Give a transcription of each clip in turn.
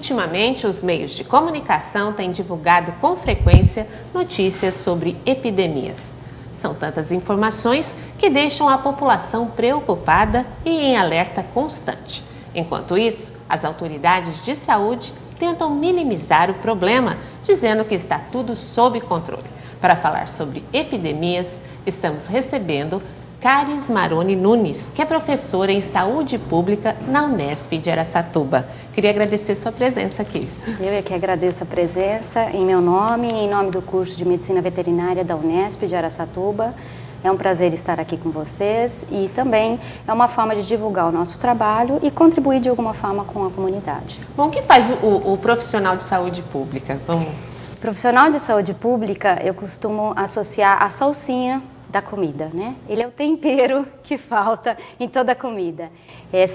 Ultimamente, os meios de comunicação têm divulgado com frequência notícias sobre epidemias. São tantas informações que deixam a população preocupada e em alerta constante. Enquanto isso, as autoridades de saúde tentam minimizar o problema, dizendo que está tudo sob controle. Para falar sobre epidemias, estamos recebendo Caris Maroni Nunes, que é professora em saúde pública na Unesp de Araçatuba. Queria agradecer sua presença aqui. Eu é que agradeço a presença em meu nome e em nome do curso de Medicina Veterinária da Unesp de Araçatuba. É um prazer estar aqui com vocês e também é uma forma de divulgar o nosso trabalho e contribuir de alguma forma com a comunidade. Bom, o que faz o profissional de saúde pública? Vamos... Profissional de saúde pública, eu costumo associar a salsinha da comida, né? Ele é o tempero que falta em toda a comida.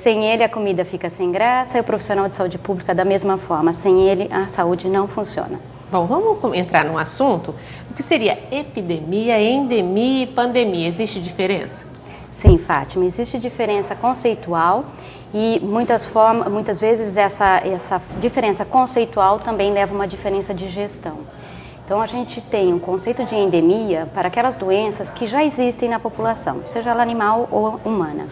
Sem ele a comida fica sem graça e o profissional de saúde pública da mesma forma. Sem ele a saúde não funciona. Bom, vamos entrar num assunto. O que seria epidemia, endemia e pandemia? Existe diferença? Sim, Fátima, existe diferença conceitual e muitas vezes essa diferença conceitual também leva a uma diferença de gestão. Então, a gente tem um conceito de endemia para aquelas doenças que já existem na população, seja ela animal ou humana.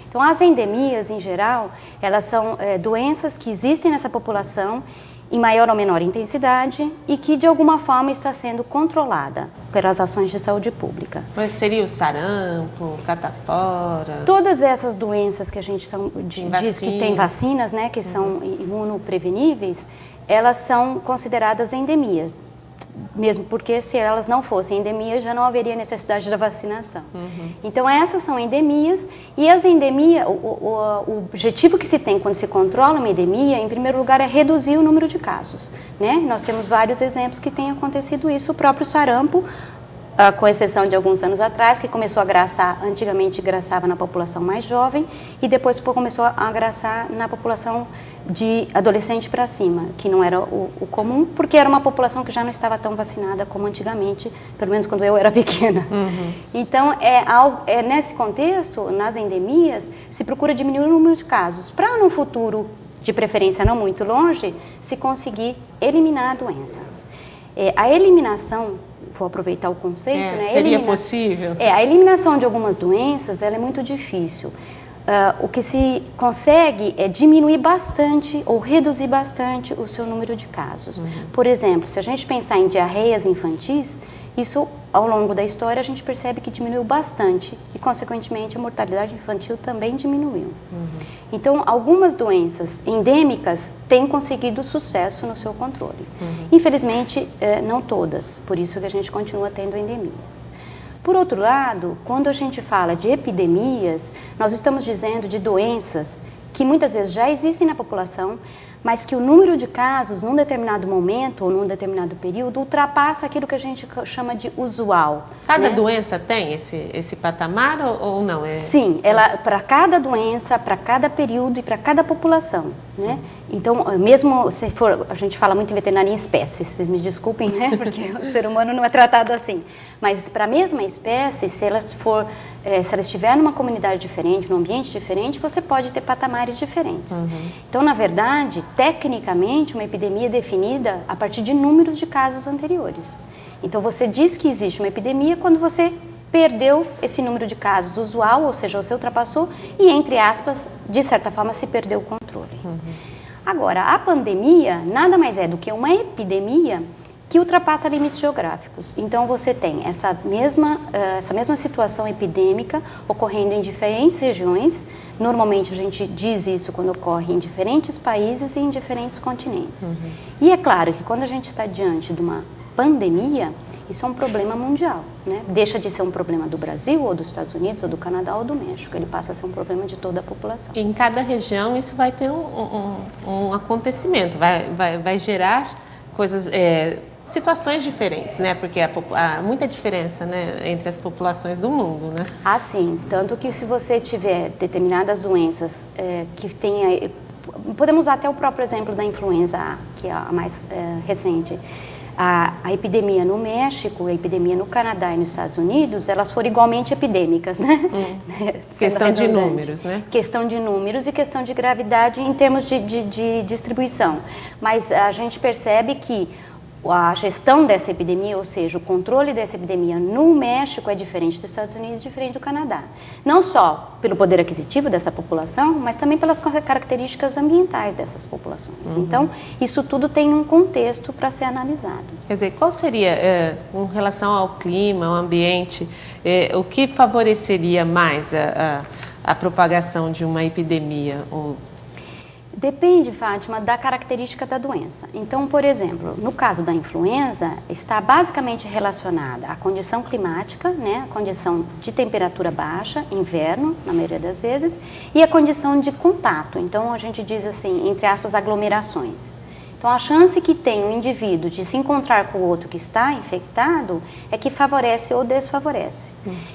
Então, as endemias, em geral, elas são doenças que existem nessa população em maior ou menor intensidade e que, de alguma forma, está sendo controlada pelas ações de saúde pública. Mas seria o sarampo, catapora? Todas essas doenças que a gente diz que tem vacinas, né, que são imunopreveníveis, elas são consideradas endemias. Mesmo porque se elas não fossem endemias, já não haveria necessidade da vacinação. Então, essas são endemias e as endemias, o objetivo que se tem quando se controla uma endemia, em primeiro lugar, é reduzir o número de casos, né? Nós temos vários exemplos que tem acontecido isso, o próprio sarampo, com exceção de alguns anos atrás, que começou a graçar, antigamente graçava na população mais jovem e depois começou a graçar na população de adolescente para cima, que não era o comum, porque era uma população que já não estava tão vacinada como antigamente, pelo menos quando eu era pequena. Então, nesse contexto, nas endemias, se procura diminuir o número de casos, para no futuro, de preferência não muito longe, se conseguir eliminar a doença. A eliminação, vou aproveitar o conceito, né? Seria possível? A eliminação de algumas doenças, ela é muito difícil. O que se consegue é diminuir bastante ou reduzir bastante o seu número de casos. Por exemplo, se a gente pensar em diarreias infantis, isso ao longo da história a gente percebe que diminuiu bastante e, consequentemente, a mortalidade infantil também diminuiu. Então, algumas doenças endêmicas têm conseguido sucesso no seu controle. Infelizmente, não todas, por isso que a gente continua tendo endemias. Por outro lado, quando a gente fala de epidemias, nós estamos dizendo de doenças que muitas vezes já existem na população, mas que o número de casos num determinado momento ou num determinado período ultrapassa aquilo que a gente chama de usual. Cada doença tem esse patamar ou não? Sim, para cada doença, para cada período e para cada população, né? Então, mesmo se for, a gente fala muito em veterinária em espécies, vocês me desculpem, né? Porque o ser humano não é tratado assim. Mas para a mesma espécie, se ela estiver numa comunidade diferente, num ambiente diferente, você pode ter patamares diferentes. Então, na verdade, tecnicamente, uma epidemia é definida a partir de números de casos anteriores. Então, você diz que existe uma epidemia quando você perdeu esse número de casos usual, ou seja, você ultrapassou e, entre aspas, de certa forma, se perdeu o controle. Agora, a pandemia nada mais é do que uma epidemia que ultrapassa limites geográficos. Então, você tem essa mesma situação epidêmica ocorrendo em diferentes regiões. Normalmente, a gente diz isso quando ocorre em diferentes países e em diferentes continentes. E é claro que quando a gente está diante de uma pandemia, isso é um problema mundial, né? Deixa de ser um problema do Brasil, ou dos Estados Unidos, ou do Canadá, ou do México. Ele passa a ser um problema de toda a população. Em cada região isso vai ter um acontecimento, vai gerar coisas, situações diferentes, né? Porque há muita diferença, né, entre as populações do mundo, né? Sim. Tanto que se você tiver determinadas doenças que tenha podemos usar até o próprio exemplo da influenza A, que é a mais recente. A epidemia no México, a epidemia no Canadá e nos Estados Unidos, elas foram igualmente epidêmicas, né? Questão de números, né? Questão de números e questão de gravidade em termos de distribuição. Mas a gente percebe que a gestão dessa epidemia, ou seja, o controle dessa epidemia no México é diferente dos Estados Unidos, diferente do Canadá. Não só pelo poder aquisitivo dessa população, mas também pelas características ambientais dessas populações. Então, isso tudo tem um contexto para ser analisado. Quer dizer, qual seria, com relação ao clima, ao ambiente, o que favoreceria mais a propagação de uma epidemia? Depende, Fátima, da característica da doença. Então, por exemplo, no caso da influenza, está basicamente relacionada à condição climática, né, a condição de temperatura baixa, inverno, na maioria das vezes, e a condição de contato. Então, a gente diz assim, entre aspas, aglomerações. Então, a chance que tem o indivíduo de se encontrar com o outro que está infectado é que favorece ou desfavorece.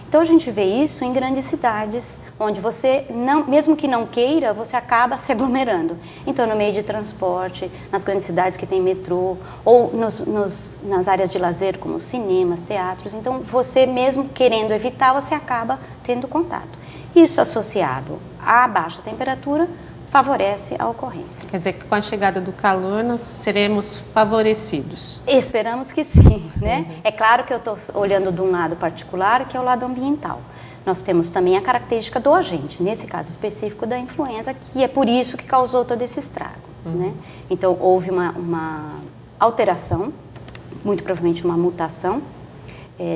Então, a gente vê isso em grandes cidades, onde você, mesmo que não queira, você acaba se aglomerando. Então, no meio de transporte, nas grandes cidades que tem metrô, ou nas áreas de lazer, como cinemas, teatros. Então, você mesmo querendo evitar, você acaba tendo contato. Isso associado à baixa temperatura, favorece a ocorrência. Quer dizer que com a chegada do calor nós seremos favorecidos? Esperamos que sim, né? É claro que eu estou olhando de um lado particular, que é o lado ambiental. Nós temos também a característica do agente, nesse caso específico da influenza, que é por isso que causou todo esse estrago, né? Então, houve uma alteração, muito provavelmente uma mutação,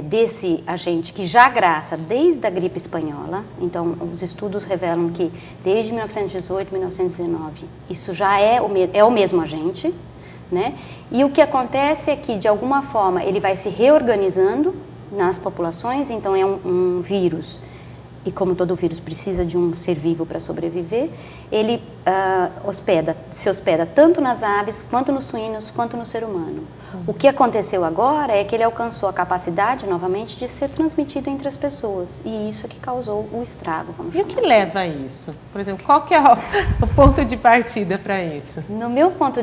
desse agente que já graça desde a gripe espanhola. Então, os estudos revelam que desde 1918, 1919, isso já é o mesmo agente, né? E o que acontece é que, de alguma forma, ele vai se reorganizando nas populações. Então, é um vírus, e como todo vírus precisa de um ser vivo para sobreviver, ele se hospeda tanto nas aves, quanto nos suínos, quanto no ser humano. O que aconteceu agora é que ele alcançou a capacidade, novamente, de ser transmitido entre as pessoas. E isso é que causou o estrago, vamos chamar. E o que leva a isso? Por exemplo, qual que é o ponto de partida para isso? Do meu ponto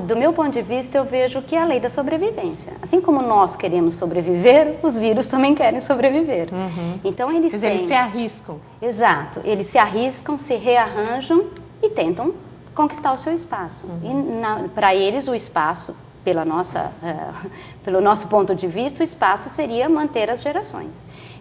de vista, eu vejo que é a lei da sobrevivência. Assim como nós queremos sobreviver, os vírus também querem sobreviver. Então, eles se arriscam. Exato. Eles se arriscam, se rearranjam e tentam conquistar o seu espaço. E para eles, o espaço, pelo nosso ponto de vista, o espaço seria manter as gerações.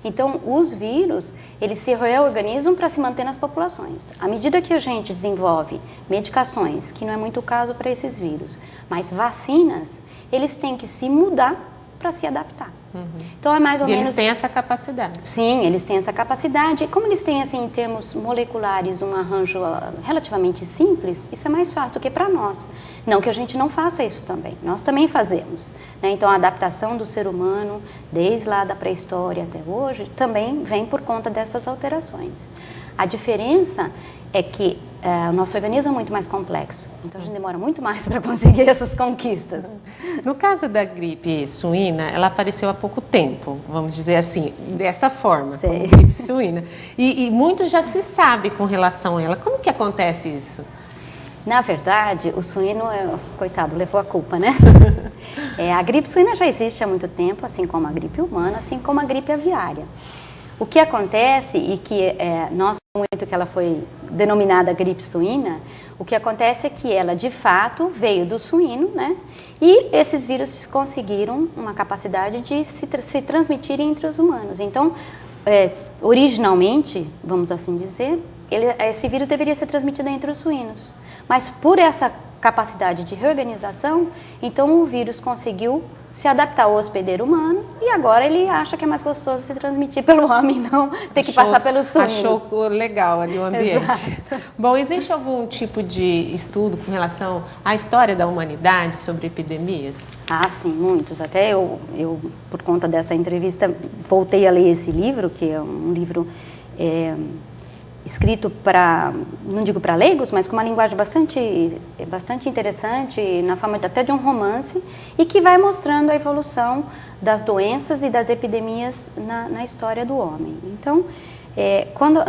Então, os vírus, eles se reorganizam para se manter nas populações. À medida que a gente desenvolve medicações, que não é muito o caso para esses vírus, mas vacinas, eles têm que se mudar para se adaptar. Então, é mais ou menos... eles têm essa capacidade. Sim, eles têm essa capacidade. Como eles têm, assim, em termos moleculares, um arranjo relativamente simples, isso é mais fácil do que para nós. Não que a gente não faça isso também. Nós também fazemos, né? Então, a adaptação do ser humano, desde lá da pré-história até hoje, também vem por conta dessas alterações. A diferença é que o nosso organismo é muito mais complexo. Então, a gente demora muito mais para conseguir essas conquistas. No caso da gripe suína, ela apareceu há pouco tempo, vamos dizer assim, dessa forma, como gripe suína. E muito já se sabe com relação a ela. Como que acontece isso? Na verdade, o suíno, coitado, levou a culpa, né? A gripe suína já existe há muito tempo, assim como a gripe humana, assim como a gripe aviária. O que acontece, e que nós, no momento que ela foi denominada gripe suína, o que acontece é que ela, de fato, veio do suíno, né? E esses vírus conseguiram uma capacidade de se transmitirem entre os humanos. Então, originalmente, vamos assim dizer, esse vírus deveria ser transmitido entre os suínos. Mas por essa capacidade de reorganização, então o vírus conseguiu se adaptar ao hospedeiro humano e agora ele acha que é mais gostoso se transmitir pelo homem, não ter que passar pelos suínos. Achou legal ali o ambiente. Exato. Bom, existe algum tipo de estudo com relação à história da humanidade sobre epidemias? Ah, sim, muitos. Até eu por conta dessa entrevista, voltei a ler esse livro, que é um livro escrito para, não digo para leigos, mas com uma linguagem bastante interessante, na forma até de um romance, e que vai mostrando a evolução das doenças e das epidemias na história do homem. Então,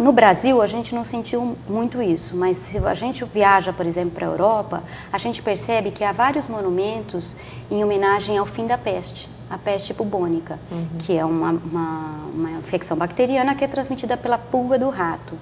No Brasil, a gente não sentiu muito isso, mas se a gente viaja, por exemplo, para a Europa, a gente percebe que há vários monumentos em homenagem ao fim da peste, a peste bubônica, que é uma infecção bacteriana que é transmitida pela pulga do rato.